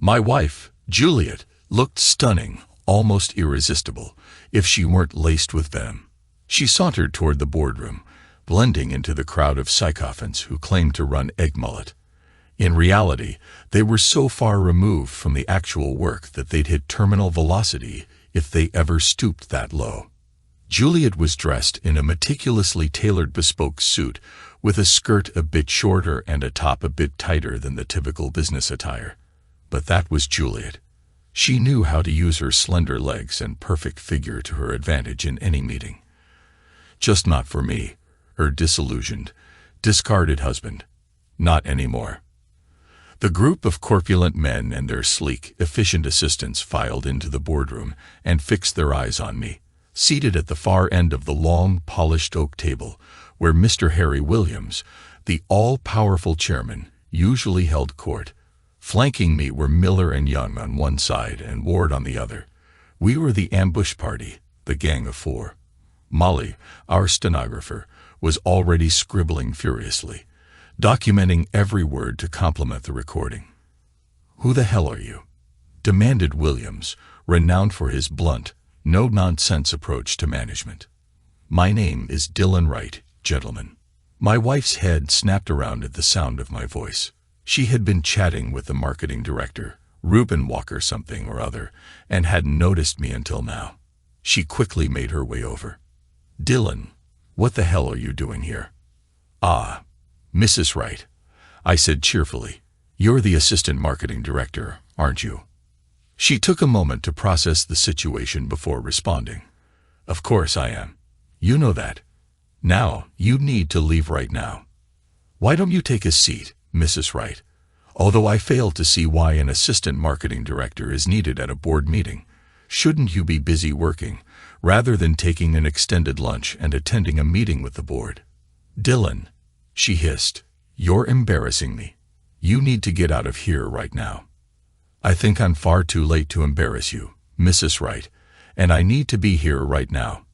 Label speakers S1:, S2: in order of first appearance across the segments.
S1: My wife, Juliet, looked stunning, almost irresistible, if she weren't laced with venom. She sauntered toward the boardroom, blending into the crowd of sycophants who claimed to run Egg Mullet. In reality, they were so far removed from the actual work that they'd hit terminal velocity if they ever stooped that low. Juliet was dressed in a meticulously tailored bespoke suit, with a skirt a bit shorter and a top a bit tighter than the typical business attire. But that was Juliet. She knew how to use her slender legs and perfect figure to her advantage in any meeting. Just not for me, her disillusioned, discarded husband. Not anymore. The group of corpulent men and their sleek, efficient assistants filed into the boardroom and fixed their eyes on me, seated at the far end of the long, polished oak table, where Mr. Harry Williams, the all-powerful chairman, usually held court. Flanking me were Miller and Young on one side and Ward on the other. We were the ambush party, the gang of four. Molly, our stenographer, was already scribbling furiously, documenting every word to complement the recording. "Who the hell are you?" demanded Williams, renowned for his blunt, no-nonsense approach to management. "My name is Dylan Wright, gentlemen." My wife's head snapped around at the sound of my voice. She had been chatting with the marketing director, Reuben Walker something or other, and hadn't noticed me until now. She quickly made her way over. "Dylan, what the hell are you doing here?" "Ah, Mrs. Wright," I said cheerfully. "You're the assistant marketing director, aren't you?" She took a moment to process the situation before responding. "Of course I am. You know that. Now, you need to leave right now." "Why don't you take a seat, Mrs. Wright?" "Although I fail to see why an assistant marketing director is needed at a board meeting. Shouldn't you be busy working, rather than taking an extended lunch and attending a meeting with the board?" "Dylan," she hissed, "you're embarrassing me. You need to get out of here right now." "I think I'm far too late to embarrass you, Mrs. Wright, and I need to be here right now.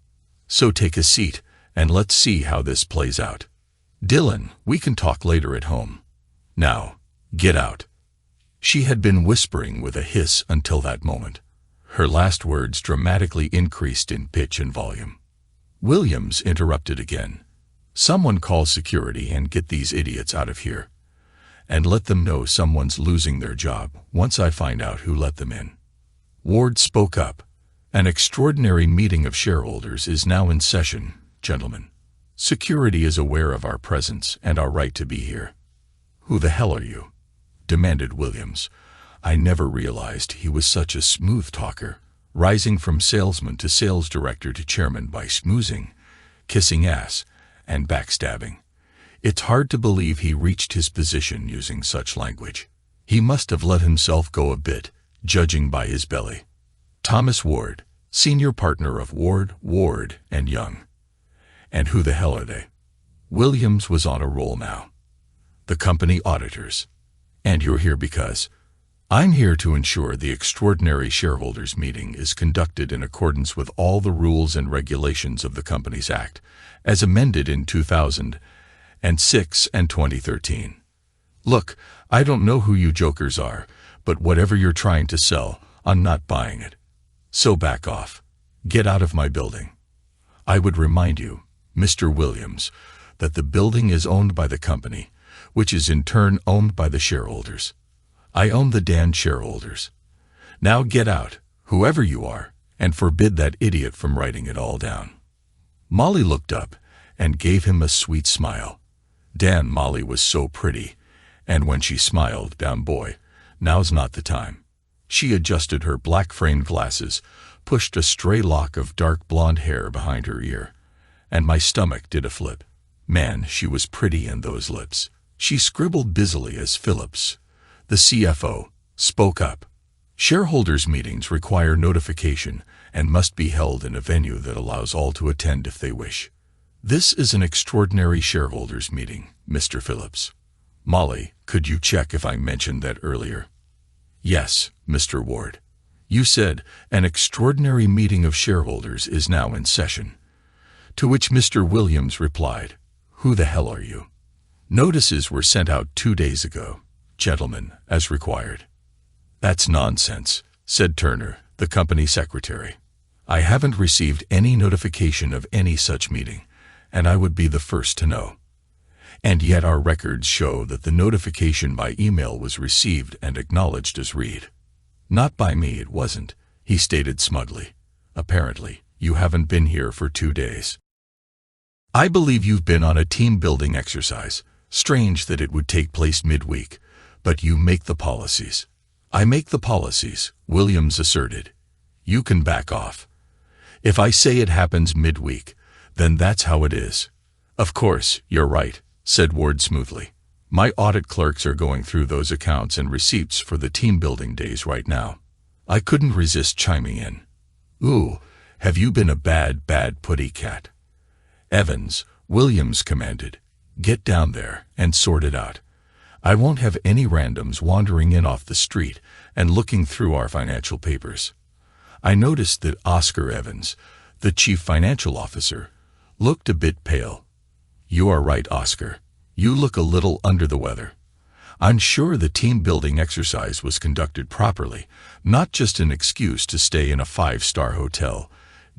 S1: So take a seat, and let's see how this plays out. Dylan, we can talk later at home. Now, get out." She had been whispering with a hiss until that moment. Her last words dramatically increased in pitch and volume. Williams interrupted again. "Someone call security and get these idiots out of here. And let them know someone's losing their job once I find out who let them in." Ward spoke up. "An extraordinary meeting of shareholders is now in session, gentlemen. Security is aware of our presence and our right to be here." "Who the hell are you?" demanded Williams. I never realized he was such a smooth talker, rising from salesman to sales director to chairman by schmoozing, kissing ass, and backstabbing. It's hard to believe he reached his position using such language. He must have let himself go a bit, judging by his belly. "Thomas Ward, senior partner of Ward, and Young." "And who the hell are they?" Williams was on a roll now. "The company auditors. And you're here because—" "I'm here to ensure the extraordinary shareholders meeting is conducted in accordance with all the rules and regulations of the Companies Act, as amended in 2006 and 2013. Look, I don't know who you jokers are, but whatever you're trying to sell, I'm not buying it. So back off. Get out of my building. I would remind you, Mr. Williams, that the building is owned by the company, which is in turn owned by the shareholders. I own the damned shareholders. Now get out, whoever you are, and forbid that idiot from writing it all down." Molly looked up and gave him a sweet smile. Damn, Molly was so pretty, and when she smiled, damn boy, now's not the time. She adjusted her black-framed glasses, pushed a stray lock of dark blonde hair behind her ear, and my stomach did a flip. Man, she was pretty in those lips. She scribbled busily as Phillips, the CFO, spoke up. "Shareholders' meetings require notification and must be held in a venue that allows all to attend if they wish. This is an extraordinary shareholders' meeting, Mr. Phillips. Molly, could you check if I mentioned that earlier?" "Yes, Mr. Ward. You said an extraordinary meeting of shareholders is now in session." To which Mr. Williams replied, "Who the hell are you?" "Notices were sent out 2 days ago, gentlemen, as required." "That's nonsense," said Turner, the company secretary. "I haven't received any notification of any such meeting, and I would be the first to know. And yet our records show that the notification by email was received and acknowledged as read." "Not by me, it wasn't," he stated smugly. "Apparently, you haven't been here for 2 days. I believe you've been on a team-building exercise. Strange that it would take place midweek, but you make the policies." "I make the policies," Williams asserted. "You can back off. If I say it happens midweek, then that's how it is." "Of course, you're right," said Ward smoothly. "My audit clerks are going through those accounts and receipts for the team-building days right now." I couldn't resist chiming in. "Ooh, have you been a bad putty cat?" "Evans," Williams commanded, "get down there and sort it out. I won't have any randoms wandering in off the street and looking through our financial papers." I noticed that Oscar Evans, the chief financial officer, looked a bit pale. "You are right, Oscar. You look a little under the weather. I'm sure the team-building exercise was conducted properly, not just an excuse to stay in a 5-star hotel,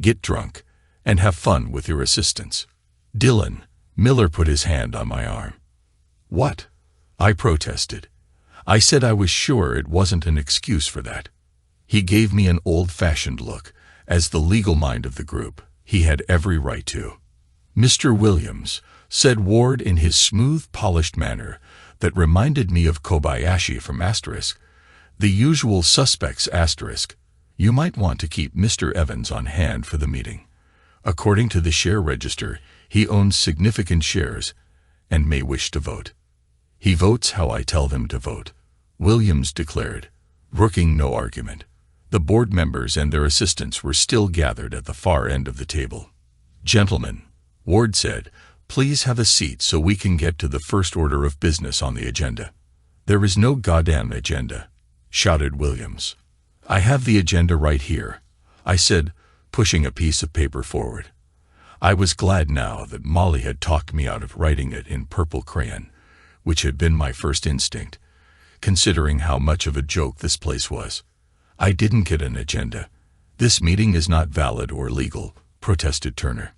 S1: get drunk, and have fun with your assistants." "Dylan," Miller put his hand on my arm. "What?" I protested. I said I was sure it wasn't an excuse for that. He gave me an old-fashioned look. As the legal mind of the group, he had every right to. "Mr. Williams," said Ward in his smooth, polished manner that reminded me of Kobayashi from Asterisk, the usual suspects Asterisk, "you might want to keep Mr. Evans on hand for the meeting. According to the share register, he owns significant shares and may wish to vote." "He votes how I tell them to vote," Williams declared, brooking no argument. The board members and their assistants were still gathered at the far end of the table. "Gentlemen," Ward said, "please have a seat so we can get to the first order of business on the agenda." "There is no goddamn agenda," shouted Williams. "I have the agenda right here," I said, pushing a piece of paper forward. I was glad now that Molly had talked me out of writing it in purple crayon, which had been my first instinct, considering how much of a joke this place was. "I didn't get an agenda. This meeting is not valid or legal," protested Turner.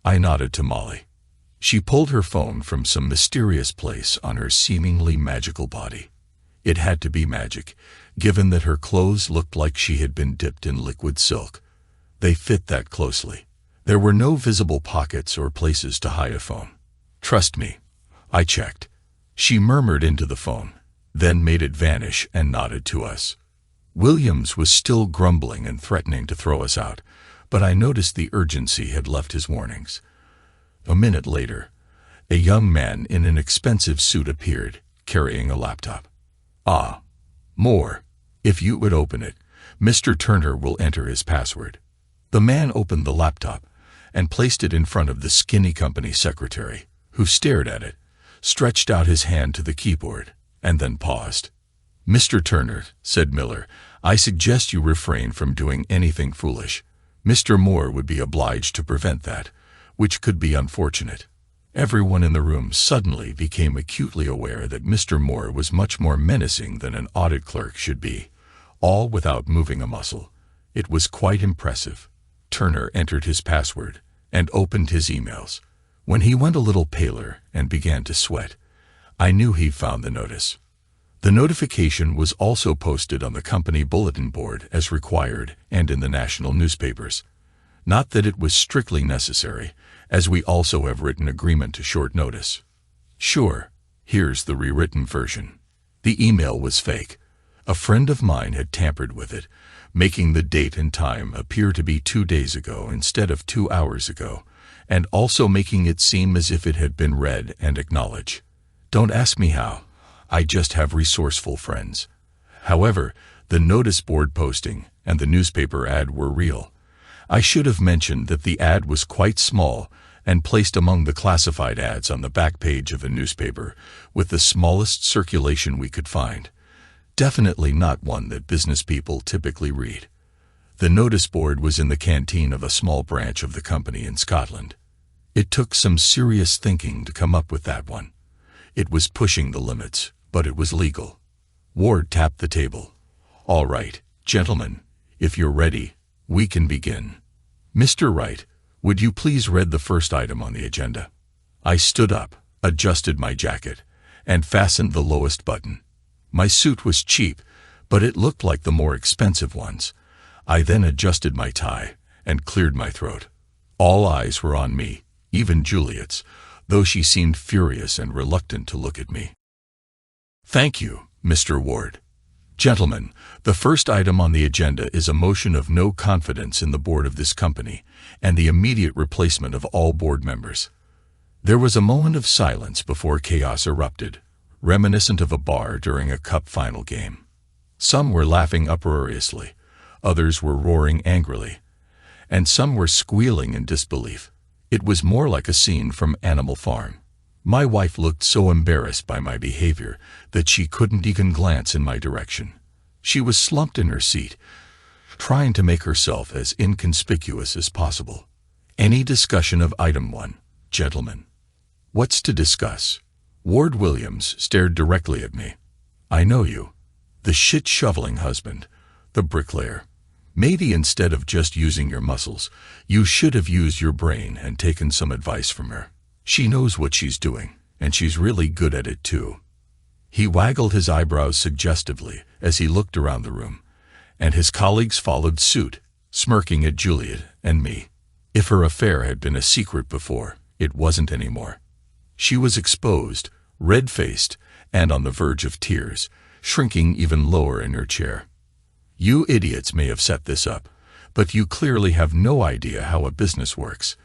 S1: I nodded to Molly. She pulled her phone from some mysterious place on her seemingly magical body. It had to be magic, given that her clothes looked like she had been dipped in liquid silk. They fit that closely. There were no visible pockets or places to hide a phone. "Trust me." I checked. She murmured into the phone, then made it vanish and nodded to us. Williams was still grumbling and threatening to throw us out, but I noticed the urgency had left his warnings. A minute later, a young man in an expensive suit appeared, carrying a laptop. "Ah, more. If you would open it, Mr. Turner will enter his password." The man opened the laptop and placed it in front of the skinny company secretary, who stared at it, stretched out his hand to the keyboard, and then paused. "Mr. Turner," said Miller, "I suggest you refrain from doing anything foolish. Mr. Moore would be obliged to prevent that, which could be unfortunate." Everyone in the room suddenly became acutely aware that Mr. Moore was much more menacing than an audit clerk should be, all without moving a muscle. It was quite impressive. Turner entered his password and opened his emails. When he went a little paler and began to sweat, I knew he'd found the notice. The notification was also posted on the company bulletin board as required and in the national newspapers. Not that it was strictly necessary, as we also have written agreement to short notice. Sure, here's the rewritten version. The email was fake. A friend of mine had tampered with it, making the date and time appear to be 2 days ago instead of 2 hours ago, and also making it seem as if it had been read and acknowledged. Don't ask me how. I just have resourceful friends. However, the notice board posting and the newspaper ad were real. I should have mentioned that the ad was quite small and placed among the classified ads on the back page of a newspaper with the smallest circulation we could find. Definitely not one that business people typically read. The notice board was in the canteen of a small branch of the company in Scotland. It took some serious thinking to come up with that one. It was pushing the limits, but it was legal. Ward tapped the table. All right, gentlemen, if you're ready, we can begin. Mr. Wright, would you please read the first item on the agenda? I stood up, adjusted my jacket, and fastened the lowest button. My suit was cheap, but it looked like the more expensive ones. I then adjusted my tie and cleared my throat. All eyes were on me, even Juliet's, though she seemed furious and reluctant to look at me. Thank you, Mr. Ward. Gentlemen, the first item on the agenda is a motion of no confidence in the board of this company and the immediate replacement of all board members. There was a moment of silence before chaos erupted, reminiscent of a bar during a cup final game. Some were laughing uproariously, others were roaring angrily, and some were squealing in disbelief. It was more like a scene from Animal Farm. My wife looked so embarrassed by my behavior that she couldn't even glance in my direction. She was slumped in her seat, trying to make herself as inconspicuous as possible. Any discussion of item 1, gentlemen? What's to discuss? Ward Williams stared directly at me. I know you. The shit-shoveling husband, the bricklayer. Maybe instead of just using your muscles, you should have used your brain and taken some advice from her. She knows what she's doing, and she's really good at it too. He waggled his eyebrows suggestively as he looked around the room, and his colleagues followed suit, smirking at Juliet and me. If her affair had been a secret before, it wasn't anymore. She was exposed, red-faced, and on the verge of tears, shrinking even lower in her chair. You idiots may have set this up, but you clearly have no idea how a business works.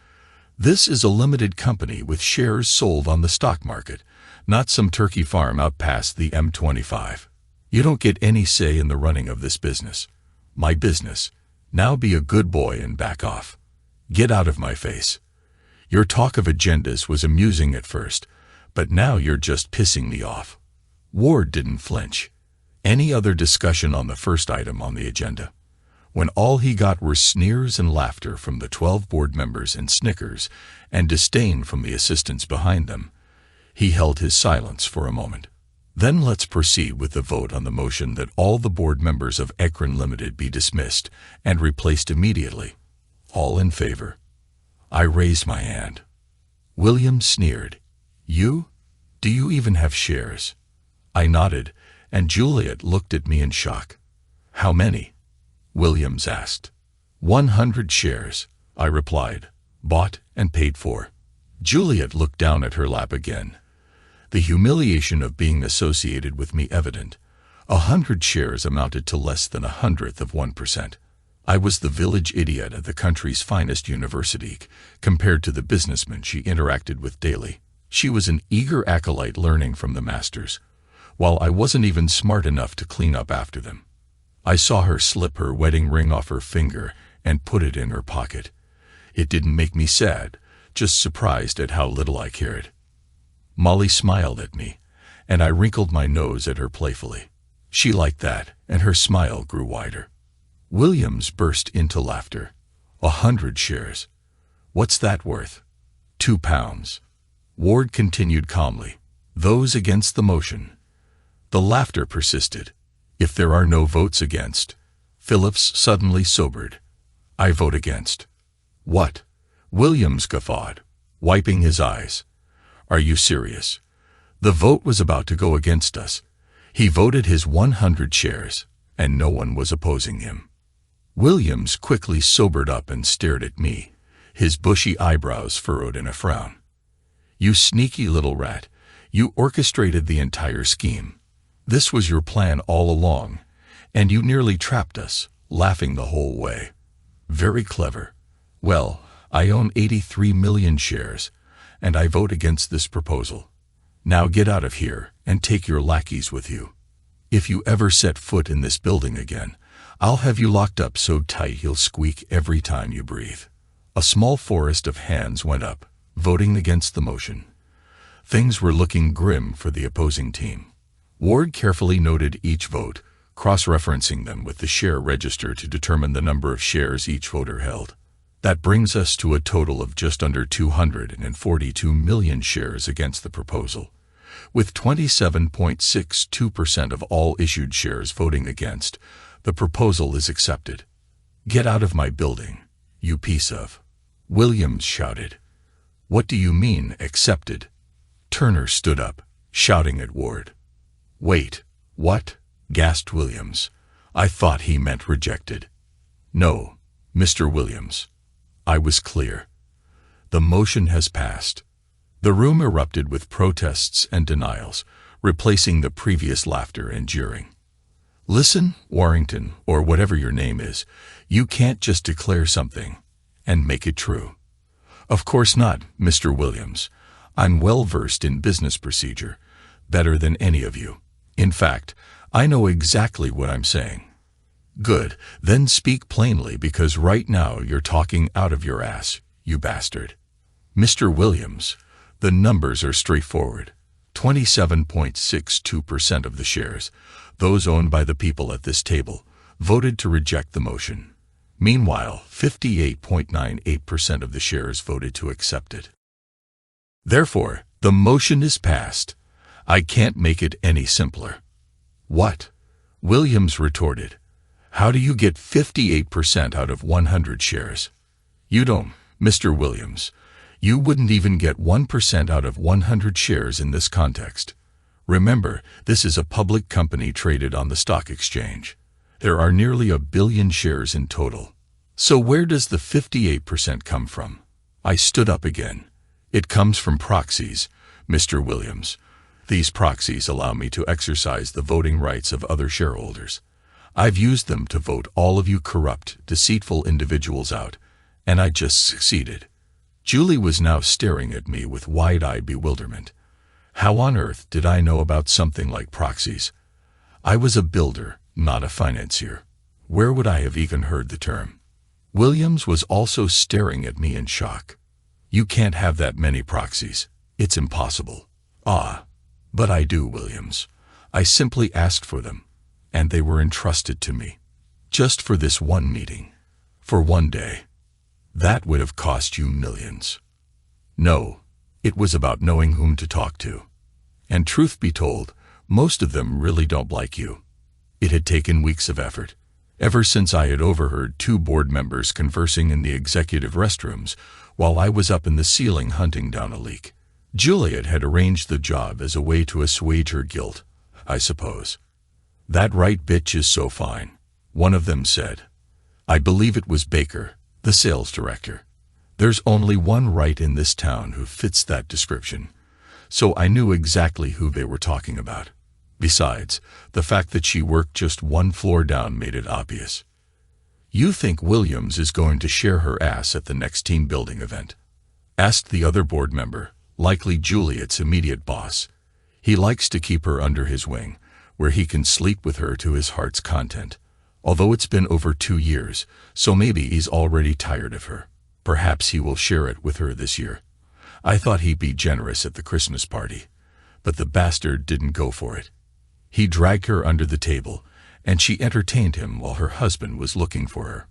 S1: This is a limited company with shares sold on the stock market, not some turkey farm out past the M25. You don't get any say in the running of this business. My business. Now be a good boy and back off. Get out of my face. Your talk of agendas was amusing at first, but now you're just pissing me off. Ward didn't flinch. Any other discussion on the first item on the agenda? When all he got were sneers and laughter from the 12 board members and snickers and disdain from the assistants behind them, he held his silence for a moment. Then let's proceed with the vote on the motion that all the board members of Ekron Limited be dismissed and replaced immediately. All in favor? I raised my hand. Williams sneered. You? Do you even have shares? I nodded, and Juliet looked at me in shock. How many? Williams asked. 100 shares, I replied, bought and paid for. Juliet looked down at her lap again. The humiliation of being associated with me evident. 100 shares amounted to less than 1/100%. I was the village idiot at the country's finest university, compared to the businessman she interacted with daily. She was an eager acolyte learning from the masters, while I wasn't even smart enough to clean up after them. I saw her slip her wedding ring off her finger and put it in her pocket. It didn't make me sad, just surprised at how little I cared. Molly smiled at me, and I wrinkled my nose at her playfully. She liked that, and her smile grew wider. Williams burst into laughter. 100 shares. What's that worth? £2. Ward continued calmly. Those against the motion. The laughter persisted. If there are no votes against. Phillips suddenly sobered. I vote against. What? Williams guffawed, wiping his eyes. Are you serious? The vote was about to go against us. He voted his 100 shares, and no one was opposing him. Williams quickly sobered up and stared at me, his bushy eyebrows furrowed in a frown. You sneaky little rat, you orchestrated the entire scheme. This was your plan all along, and you nearly trapped us, laughing the whole way. Very clever. Well, I own 83 million shares, and I vote against this proposal. Now get out of here and take your lackeys with you. If you ever set foot in this building again, I'll have you locked up so tight you'll squeak every time you breathe. A small forest of hands went up, voting against the motion. Things were looking grim for the opposing team. Ward carefully noted each vote, cross-referencing them with the share register to determine the number of shares each voter held. That brings us to a total of just under 242 million shares against the proposal, with 27.62% of all issued shares voting against. The proposal is accepted. Get out of my building, you piece of... Williams shouted. What do you mean, accepted? Turner stood up, shouting at Ward. Wait, what? Gasped Williams. I thought he meant rejected. No, Mr. Williams. I was clear. The motion has passed. The room erupted with protests and denials, replacing the previous laughter and jeering. Listen, Warrington, or whatever your name is, you can't just declare something and make it true. Of course not, Mr. Williams. I'm well versed in business procedure, better than any of you. In fact, I know exactly what I'm saying. Good, then speak plainly, because right now you're talking out of your ass, you bastard. Mr. Williams, the numbers are straightforward. 27.62% of the shares, those owned by the people at this table, voted to reject the motion. Meanwhile, 58.98% of the shares voted to accept it. Therefore, the motion is passed. I can't make it any simpler. What? Williams retorted. How do you get 58% out of 100 shares? You don't, Mr. Williams. You wouldn't even get 1% out of 100 shares in this context. Remember, this is a public company traded on the stock exchange. There are nearly 1 billion shares in total. So where does the 58% come from? I stood up again. It comes from proxies, Mr. Williams. These proxies allow me to exercise the voting rights of other shareholders. I've used them to vote all of you corrupt, deceitful individuals out, and I just succeeded. Julie was now staring at me with wide-eyed bewilderment. How on earth did I know about something like proxies? I was a builder, not a financier. Where would I have even heard the term? Williams was also staring at me in shock. You can't have that many proxies. It's impossible. Ah, but I do, Williams. I simply asked for them, and they were entrusted to me. Just for this one meeting. For one day. That would have cost you millions. No, it was about knowing whom to talk to. And truth be told, most of them really don't like you. It had taken weeks of effort. Ever since I had overheard 2 board members conversing in the executive restrooms while I was up in the ceiling hunting down a leak. Juliet had arranged the job as a way to assuage her guilt, I suppose. That right bitch is so fine, one of them said. I believe it was Baker, the sales director. There's only one right in this town who fits that description, so I knew exactly who they were talking about. Besides, the fact that she worked just 1 floor down made it obvious. You think Williams is going to share her ass at the next team building event? Asked the other board member, likely Juliet's immediate boss. He likes to keep her under his wing, where he can sleep with her to his heart's content. Although it's been over 2 years, so maybe he's already tired of her. Perhaps he will share it with her this year. I thought he'd be generous at the Christmas party, but the bastard didn't go for it. He dragged her under the table, and she entertained him while her husband was looking for her.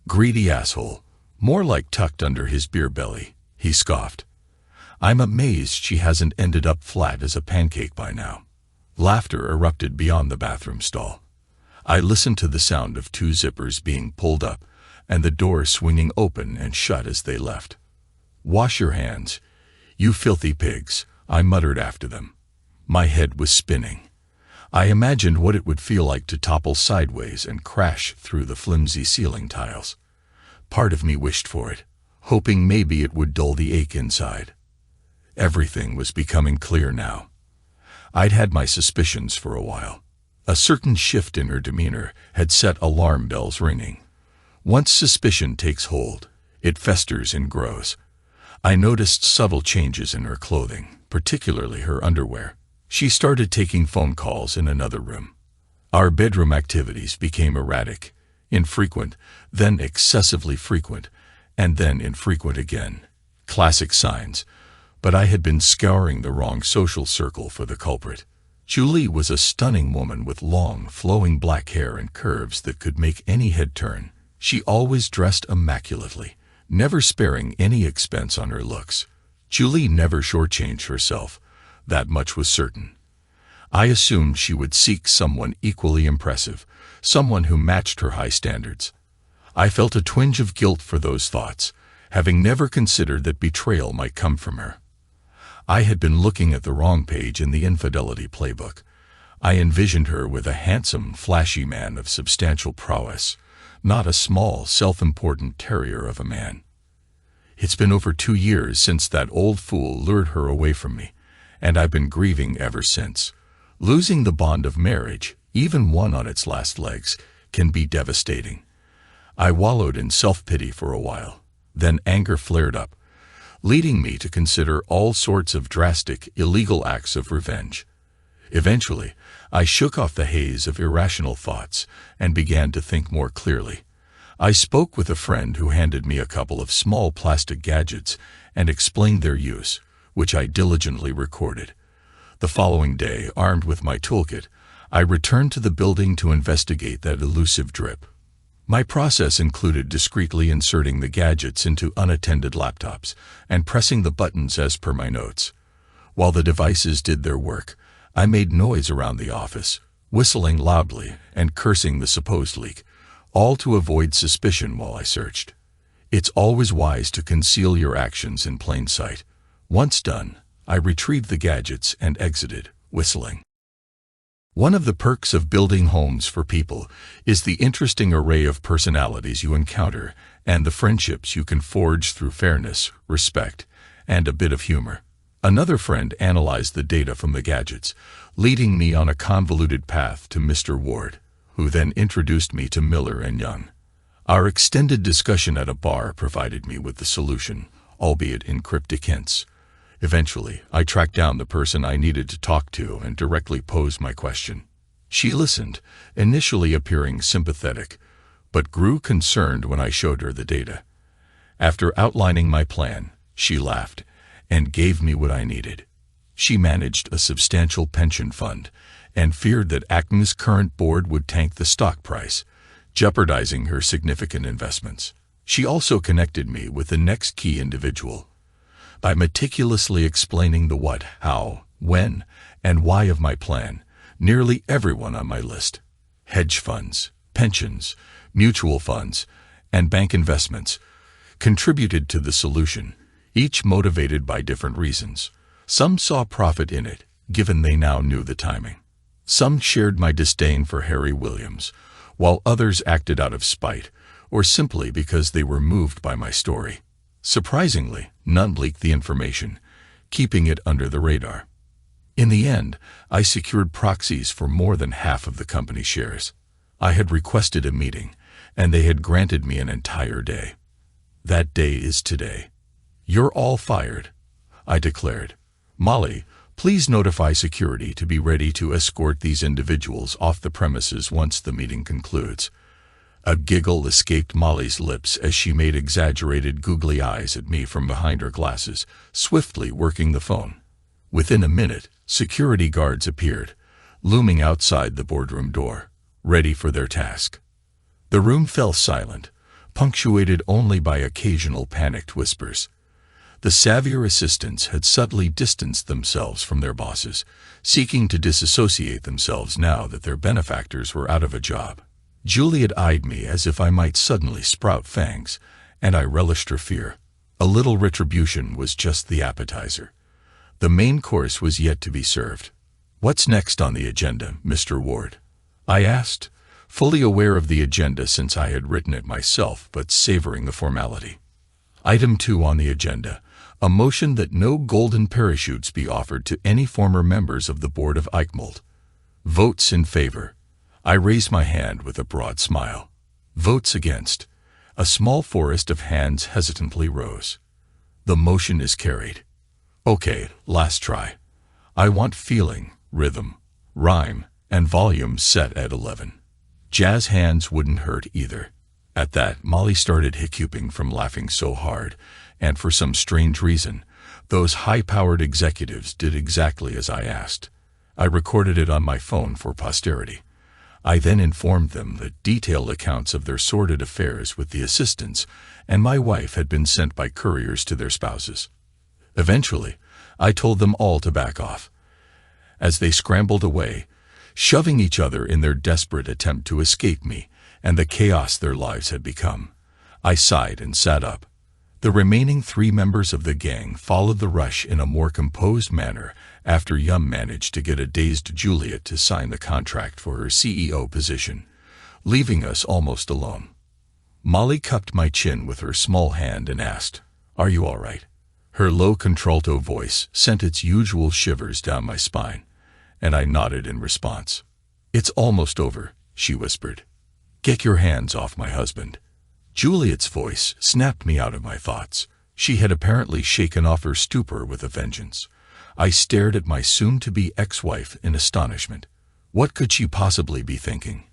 S1: Greedy asshole, more like tucked under his beer belly, he scoffed. I'm amazed she hasn't ended up flat as a pancake by now. Laughter erupted beyond the bathroom stall. I listened to the sound of 2 zippers being pulled up and the doors swinging open and shut as they left. Wash your hands, you filthy pigs, I muttered after them. My head was spinning. I imagined what it would feel like to topple sideways and crash through the flimsy ceiling tiles. Part of me wished for it, hoping maybe it would dull the ache inside. Everything was becoming clear now. I'd had my suspicions for a while. A certain shift in her demeanor had set alarm bells ringing. Once suspicion takes hold, it festers and grows. I noticed subtle changes in her clothing, particularly her underwear. She started taking phone calls in another room. Our bedroom activities became erratic, infrequent, then excessively frequent, and then infrequent again. Classic signs, but I had been scouring the wrong social circle for the culprit. Julie was a stunning woman with long, flowing black hair and curves that could make any head turn. She always dressed immaculately, never sparing any expense on her looks. Julie never shortchanged herself. That much was certain. I assumed she would seek someone equally impressive, someone who matched her high standards. I felt a twinge of guilt for those thoughts, having never considered that betrayal might come from her. I had been looking at the wrong page in the infidelity playbook. I envisioned her with a handsome, flashy man of substantial prowess, not a small, self-important terrier of a man. It's been over 2 years since that old fool lured her away from me, and I've been grieving ever since. Losing the bond of marriage, even one on its last legs, can be devastating. I wallowed in self-pity for a while. Then anger flared up, leading me to consider all sorts of drastic, illegal acts of revenge. Eventually, I shook off the haze of irrational thoughts and began to think more clearly. I spoke with a friend who handed me a couple of small plastic gadgets and explained their use, which I diligently recorded. The following day, armed with my toolkit, I returned to the building to investigate that elusive drip. My process included discreetly inserting the gadgets into unattended laptops and pressing the buttons as per my notes. While the devices did their work, I made noise around the office, whistling loudly and cursing the supposed leak, all to avoid suspicion while I searched. It's always wise to conceal your actions in plain sight. Once done, I retrieved the gadgets and exited, whistling. One of the perks of building homes for people is the interesting array of personalities you encounter and the friendships you can forge through fairness, respect, and a bit of humor. Another friend analyzed the data from the gadgets, leading me on a convoluted path to Mr. Ward, who then introduced me to Miller and Young. Our extended discussion at a bar provided me with the solution, albeit in cryptic hints. Eventually, I tracked down the person I needed to talk to and directly posed my question. She listened, initially appearing sympathetic, but grew concerned when I showed her the data. After outlining my plan, she laughed and gave me what I needed. She managed a substantial pension fund and feared that Acme's current board would tank the stock price, jeopardizing her significant investments. She also connected me with the next key individual. By meticulously explaining the what, how, when, and why of my plan, nearly everyone on my list, hedge funds, pensions, mutual funds, and bank investments, contributed to the solution, each motivated by different reasons. Some saw profit in it, given they now knew the timing. Some shared my disdain for Harry Williams, while others acted out of spite, or simply because they were moved by my story. Surprisingly, none leaked the information, keeping it under the radar. In the end, I secured proxies for more than half of the company shares. I had requested a meeting, and they had granted me an entire day. That day is today. "You're all fired," I declared. "Molly, please notify security to be ready to escort these individuals off the premises once the meeting concludes." A giggle escaped Molly's lips as she made exaggerated googly eyes at me from behind her glasses, swiftly working the phone. Within a minute, security guards appeared, looming outside the boardroom door, ready for their task. The room fell silent, punctuated only by occasional panicked whispers. The savvier assistants had subtly distanced themselves from their bosses, seeking to disassociate themselves now that their benefactors were out of a job. Juliet eyed me as if I might suddenly sprout fangs, and I relished her fear. A little retribution was just the appetizer. The main course was yet to be served. "What's next on the agenda, Mr. Ward?" I asked, fully aware of the agenda since I had written it myself, but savoring the formality. Item 2 on the agenda, a motion that no golden parachutes be offered to any former members of the board of Eichmold. Votes in favor. I raised my hand with a broad smile. Votes against. A small forest of hands hesitantly rose. The motion is carried. Okay, last try. I want feeling, rhythm, rhyme, and volume set at 11. Jazz hands wouldn't hurt either. At that, Molly started hiccuping from laughing so hard, and for some strange reason, those high-powered executives did exactly as I asked. I recorded it on my phone for posterity. I then informed them that detailed accounts of their sordid affairs with the assistants and my wife had been sent by couriers to their spouses. Eventually, I told them all to back off. as they scrambled away, shoving each other in their desperate attempt to escape me and the chaos their lives had become. I sighed and sat up. The remaining 3 members of the gang followed the rush in a more composed manner after Yum managed to get a dazed Juliet to sign the contract for her CEO position, leaving us almost alone. Molly cupped my chin with her small hand and asked, "Are you all right?" Her low contralto voice sent its usual shivers down my spine, and I nodded in response. "It's almost over," she whispered. "Get your hands off my husband." Juliet's voice snapped me out of my thoughts. She had apparently shaken off her stupor with a vengeance. I stared at my soon-to-be ex-wife in astonishment. What could she possibly be thinking?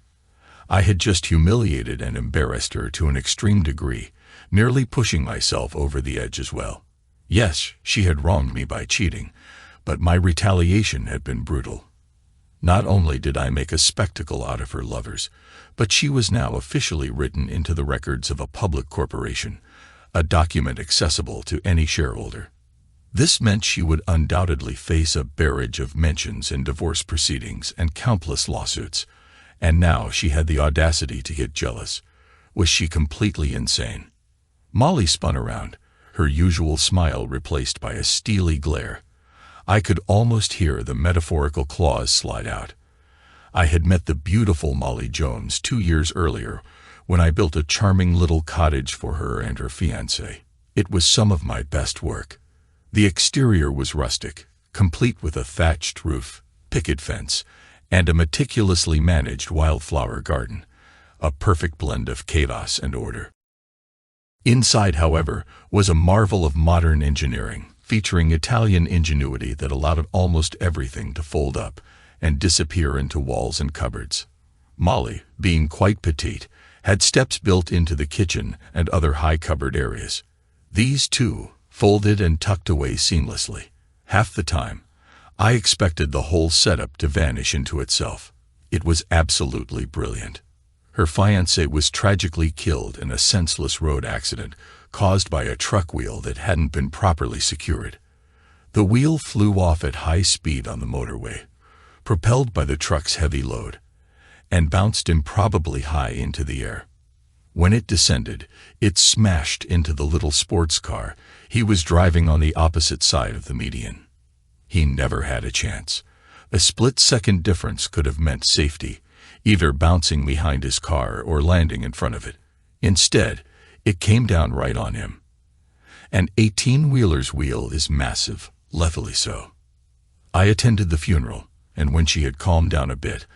S1: I had just humiliated and embarrassed her to an extreme degree, nearly pushing myself over the edge as well. Yes, she had wronged me by cheating, but my retaliation had been brutal. Not only did I make a spectacle out of her lovers, but she was now officially written into the records of a public corporation, a document accessible to any shareholder. This meant she would undoubtedly face a barrage of mentions in divorce proceedings and countless lawsuits, and now she had the audacity to get jealous. Was she completely insane? Molly spun around, her usual smile replaced by a steely glare. I could almost hear the metaphorical claws slide out. I had met the beautiful Molly Jones 2 years earlier when I built a charming little cottage for her and her fiancé. It was some of my best work. The exterior was rustic, complete with a thatched roof, picket fence, and a meticulously managed wildflower garden, a perfect blend of chaos and order. Inside, however, was a marvel of modern engineering, featuring Italian ingenuity that allowed almost everything to fold up and disappear into walls and cupboards. Molly, being quite petite, had steps built into the kitchen and other high cupboard areas. These, too, folded and tucked away seamlessly. Half the time, I expected the whole setup to vanish into itself. It was absolutely brilliant. Her fiancé was tragically killed in a senseless road accident caused by a truck wheel that hadn't been properly secured. The wheel flew off at high speed on the motorway, propelled by the truck's heavy load, and bounced improbably high into the air. When it descended, it smashed into the little sports car he was driving on the opposite side of the median. He never had a chance. A split-second difference could have meant safety, either bouncing behind his car or landing in front of it. Instead, it came down right on him. An 18-wheeler's wheel is massive, lethally so. I attended the funeral, and when she had calmed down a bit,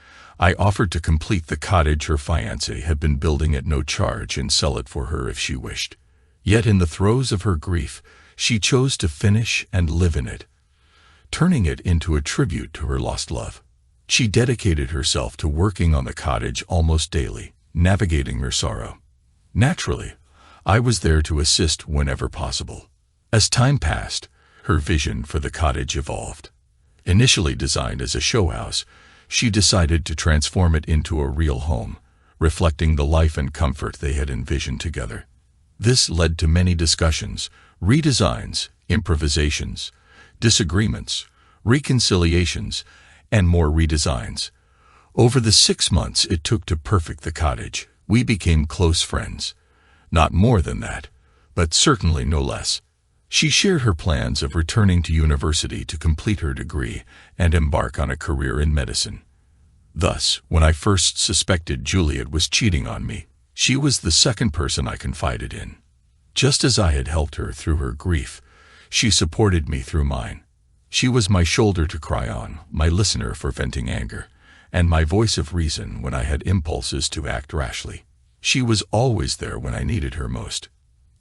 S1: I offered to complete the cottage her fiancé had been building at no charge and sell it for her if she wished. Yet in the throes of her grief, she chose to finish and live in it, turning it into a tribute to her lost love. She dedicated herself to working on the cottage almost daily, navigating her sorrow. Naturally, I was there to assist whenever possible. As time passed, her vision for the cottage evolved. Initially designed as a show house, she decided to transform it into a real home, reflecting the life and comfort they had envisioned together. This led to many discussions, redesigns, improvisations, disagreements, reconciliations, and more redesigns. Over the 6 months it took to perfect the cottage, we became close friends. Not more than that, but certainly no less. She shared her plans of returning to university to complete her degree and embark on a career in medicine. Thus, when I first suspected Juliet was cheating on me, she was the second person I confided in. Just as I had helped her through her grief, she supported me through mine. She was my shoulder to cry on, my listener for venting anger, and my voice of reason when I had impulses to act rashly. She was always there when I needed her most.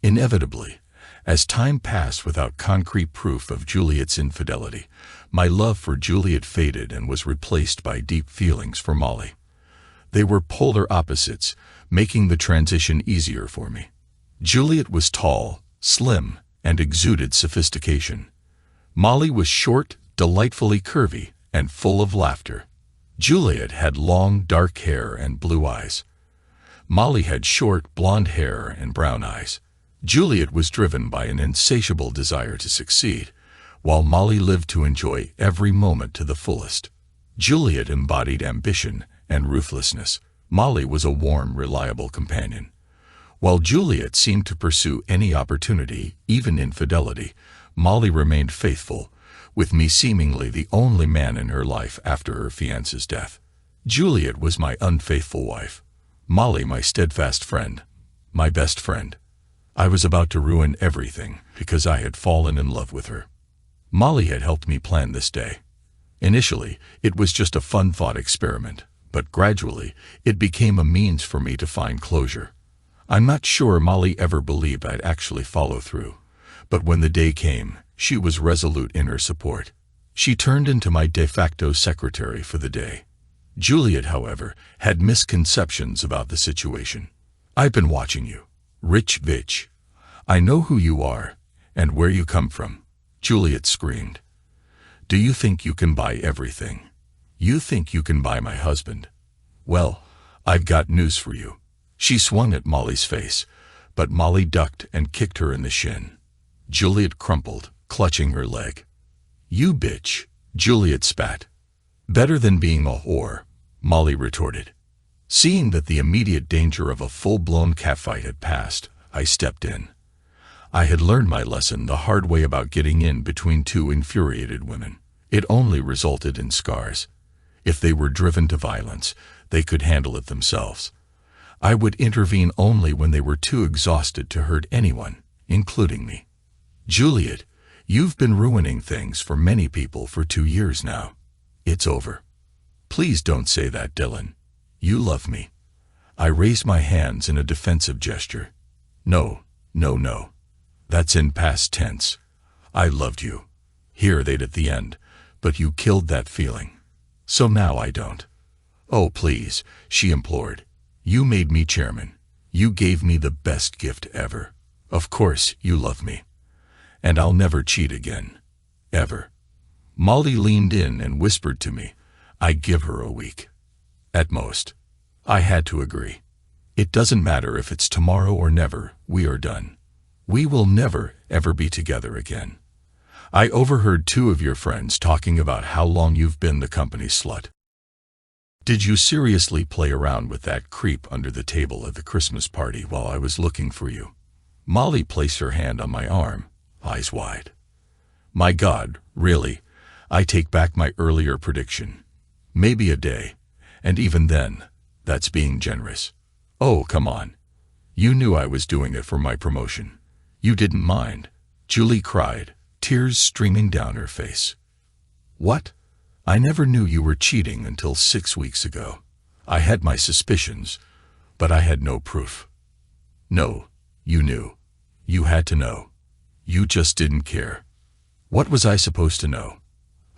S1: Inevitably, as time passed without concrete proof of Juliet's infidelity, my love for Juliet faded and was replaced by deep feelings for Molly. They were polar opposites, making the transition easier for me. Juliet was tall, slim, and exuded sophistication. Molly was short, delightfully curvy, and full of laughter. Juliet had long, dark hair and blue eyes. Molly had short, blonde hair and brown eyes. Juliet was driven by an insatiable desire to succeed, while Molly lived to enjoy every moment to the fullest. Juliet embodied ambition and ruthlessness. Molly was a warm, reliable companion. While Juliet seemed to pursue any opportunity, even infidelity, Molly remained faithful, with me seemingly the only man in her life after her fiancé's death. Juliet was my unfaithful wife. Molly my steadfast friend, my best friend. I was about to ruin everything because I had fallen in love with her. Molly had helped me plan this day. Initially, it was just a fun thought experiment, but gradually, it became a means for me to find closure. I'm not sure Molly ever believed I'd actually follow through, but when the day came, she was resolute in her support. She turned into my de facto secretary for the day. Juliet, however, had misconceptions about the situation. "I've been watching you, rich bitch. I know who you are and where you come from," Juliet screamed. "Do you think you can buy everything? You think you can buy my husband? Well, I've got news for you." She swung at Molly's face, but Molly ducked and kicked her in the shin. Juliet crumpled, clutching her leg. "You bitch," Juliet spat. "Better than being a whore," Molly retorted. Seeing that the immediate danger of a full-blown catfight had passed, I stepped in. I had learned my lesson the hard way about getting in between two infuriated women. It only resulted in scars. If they were driven to violence, they could handle it themselves. I would intervene only when they were too exhausted to hurt anyone, including me. "Juliet, you've been ruining things for many people for 2 years now. It's over." "Please don't say that, Dylan. You love me." I raised my hands in a defensive gesture. No. That's in past tense. I loved you. Hear that at the end, but you killed that feeling. So now I don't. "Oh, please," she implored. "You made me chairman. You gave me the best gift ever. Of course you love me. And I'll never cheat again. Ever." Molly leaned in and whispered to me, "I'd give her a week. At most." I had to agree. "It doesn't matter if it's tomorrow or never, we are done. We will never, ever be together again. I overheard 2 of your friends talking about how long you've been the company slut. Did you seriously play around with that creep under the table at the Christmas party while I was looking for you?" Molly placed her hand on my arm, eyes wide. "My God, really? I take back my earlier prediction. Maybe a day, and even then, that's being generous. Oh, come on. You knew I was doing it for my promotion. You didn't mind." Julie cried, tears streaming down her face. "What? I never knew you were cheating until 6 weeks ago. I had my suspicions, but I had no proof." "No, you knew. You had to know. You just didn't care." "What was I supposed to know?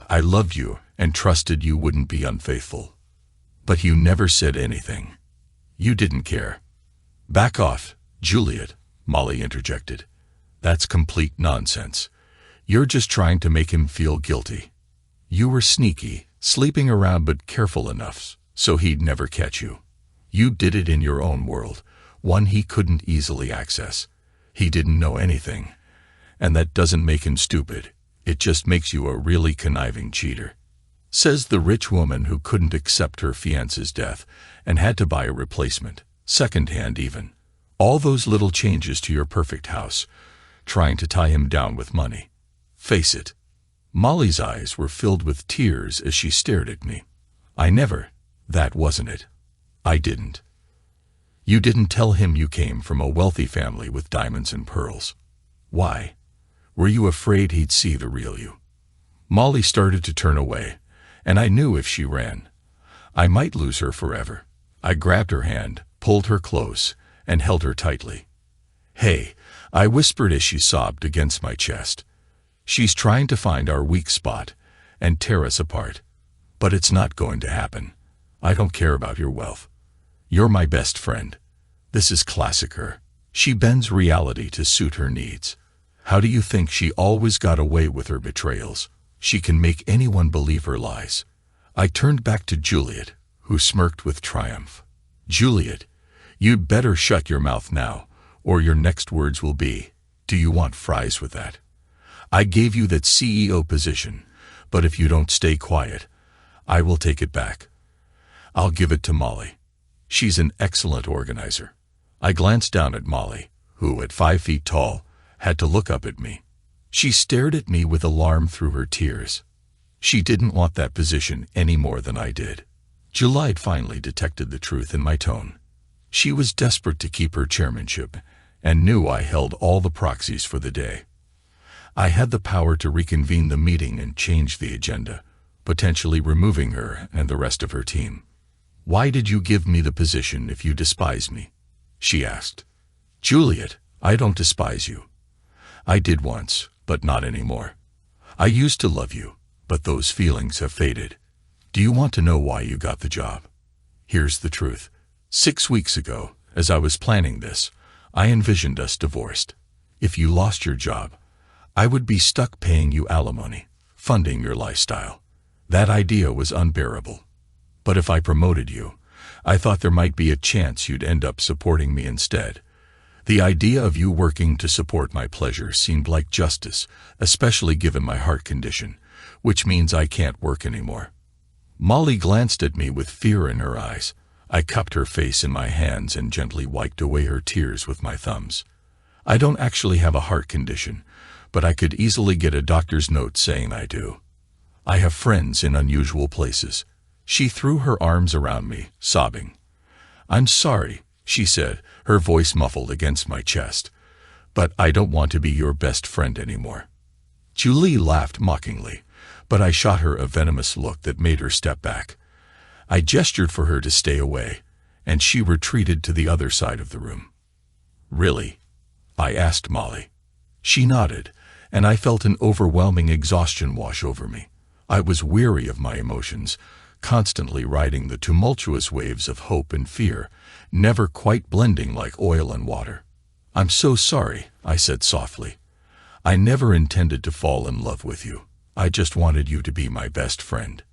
S1: I loved you and trusted you wouldn't be unfaithful. But you never said anything. You didn't care." "Back off, Juliet," Molly interjected. "That's complete nonsense. You're just trying to make him feel guilty. You were sneaky, sleeping around but careful enough so he'd never catch you. You did it in your own world, one he couldn't easily access. He didn't know anything. And that doesn't make him stupid. It just makes you a really conniving cheater," says the rich woman who couldn't accept her fiancé's death and had to buy a replacement, second-hand even. All those little changes to your perfect house, trying to tie him down with money. Face it. Molly's eyes were filled with tears as she stared at me. That wasn't it. I didn't. You didn't tell him you came from a wealthy family with diamonds and pearls. Why? Were you afraid he'd see the real you?" Molly started to turn away, and I knew if she ran, I might lose her forever. I grabbed her hand, pulled her close, and held her tightly. "Hey," I whispered as she sobbed against my chest. "She's trying to find our weak spot and tear us apart. But it's not going to happen. I don't care about your wealth. You're my best friend. This is classic her. She bends reality to suit her needs. How do you think she always got away with her betrayals? She can make anyone believe her lies." I turned back to Juliet, who smirked with triumph. "Juliet, you'd better shut your mouth now, or your next words will be, 'Do you want fries with that?'" I gave you that CEO position, but if you don't stay quiet, I will take it back. I'll give it to Molly. She's an excellent organizer." I glanced down at Molly, who, at 5 feet tall, had to look up at me. She stared at me with alarm through her tears. She didn't want that position any more than I did. July finally detected the truth in my tone. She was desperate to keep her chairmanship and knew I held all the proxies for the day. I had the power to reconvene the meeting and change the agenda, potentially removing her and the rest of her team. "Why did you give me the position if you despise me?" she asked. "Juliet, I don't despise you. I did once, but not anymore. I used to love you, but those feelings have faded. Do you want to know why you got the job? Here's the truth. 6 weeks ago, as I was planning this, I envisioned us divorced. If you lost your job, I would be stuck paying you alimony, funding your lifestyle. That idea was unbearable. But if I promoted you, I thought there might be a chance you'd end up supporting me instead. The idea of you working to support my pleasure seemed like justice, especially given my heart condition, which means I can't work anymore." Molly glanced at me with fear in her eyes. I cupped her face in my hands and gently wiped away her tears with my thumbs. "I don't actually have a heart condition, but I could easily get a doctor's note saying I do. I have friends in unusual places." She threw her arms around me, sobbing. "I'm sorry," she said, her voice muffled against my chest, "but I don't want to be your best friend anymore." Julie laughed mockingly, but I shot her a venomous look that made her step back. I gestured for her to stay away, and she retreated to the other side of the room. "Really?" I asked Molly. She nodded, and I felt an overwhelming exhaustion wash over me. I was weary of my emotions, constantly riding the tumultuous waves of hope and fear, never quite blending like oil and water. "I'm so sorry," I said softly. "I never intended to fall in love with you. I just wanted you to be my best friend.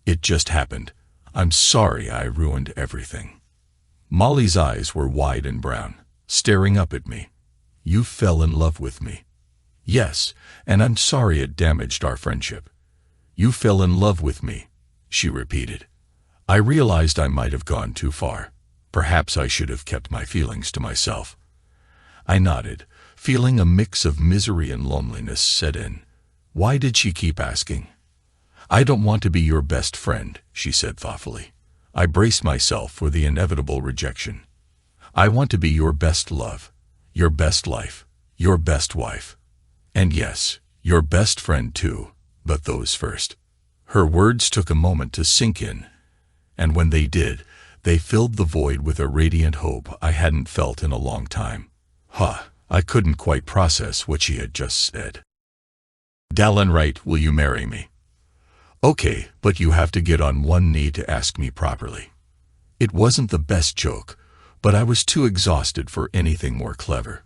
S1: It just happened. I'm sorry I ruined everything." Molly's eyes were wide and brown, staring up at me. "You fell in love with me." "Yes, and I'm sorry it damaged our friendship." "You fell in love with me," she repeated. I realized I might have gone too far. Perhaps I should have kept my feelings to myself. I nodded, feeling a mix of misery and loneliness set in. Why did she keep asking? "I don't want to be your best friend," she said thoughtfully. I braced myself for the inevitable rejection. "I want to be your best love, your best life, your best wife. And yes, your best friend too, but those first." Her words took a moment to sink in, and when they did, they filled the void with a radiant hope I hadn't felt in a long time. I couldn't quite process what she had just said. "Dallin Wright, will you marry me?" "Okay, but you have to get on one knee to ask me properly." It wasn't the best joke, but I was too exhausted for anything more clever.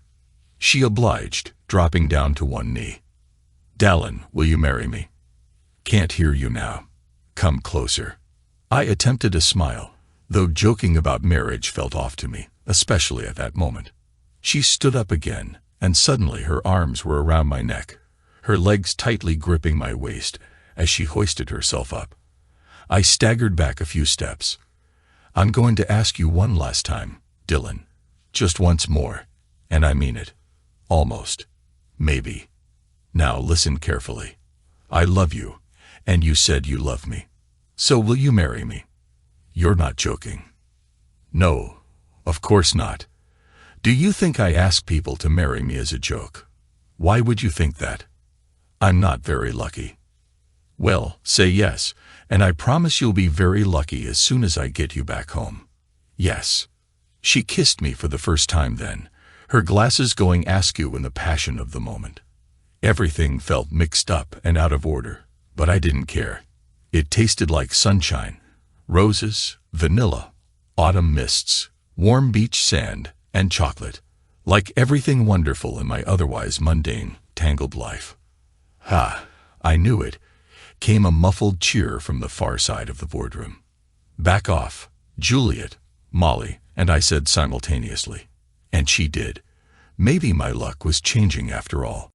S1: She obliged, dropping down to one knee. "Dallin, will you marry me?" "Can't hear you now. Come closer." I attempted a smile, though joking about marriage felt off to me, especially at that moment. She stood up again, and suddenly her arms were around my neck, her legs tightly gripping my waist as she hoisted herself up. I staggered back a few steps. "I'm going to ask you one last time, Dylan. Just once more, and I mean it. Almost. Maybe. Now listen carefully. I love you, and you said you love me. So will you marry me? You're not joking." "No, of course not. Do you think I ask people to marry me as a joke? Why would you think that? I'm not very lucky." "Well, say yes, and I promise you'll be very lucky as soon as I get you back home." "Yes." She kissed me for the first time then, her glasses going askew in the passion of the moment. Everything felt mixed up and out of order, but I didn't care. It tasted like sunshine, roses, vanilla, autumn mists, warm beach sand, and chocolate, like everything wonderful in my otherwise mundane, tangled life. I knew it, came a muffled cheer from the far side of the boardroom. "Back off, Juliet, Molly," and I said simultaneously. And she did. Maybe my luck was changing after all.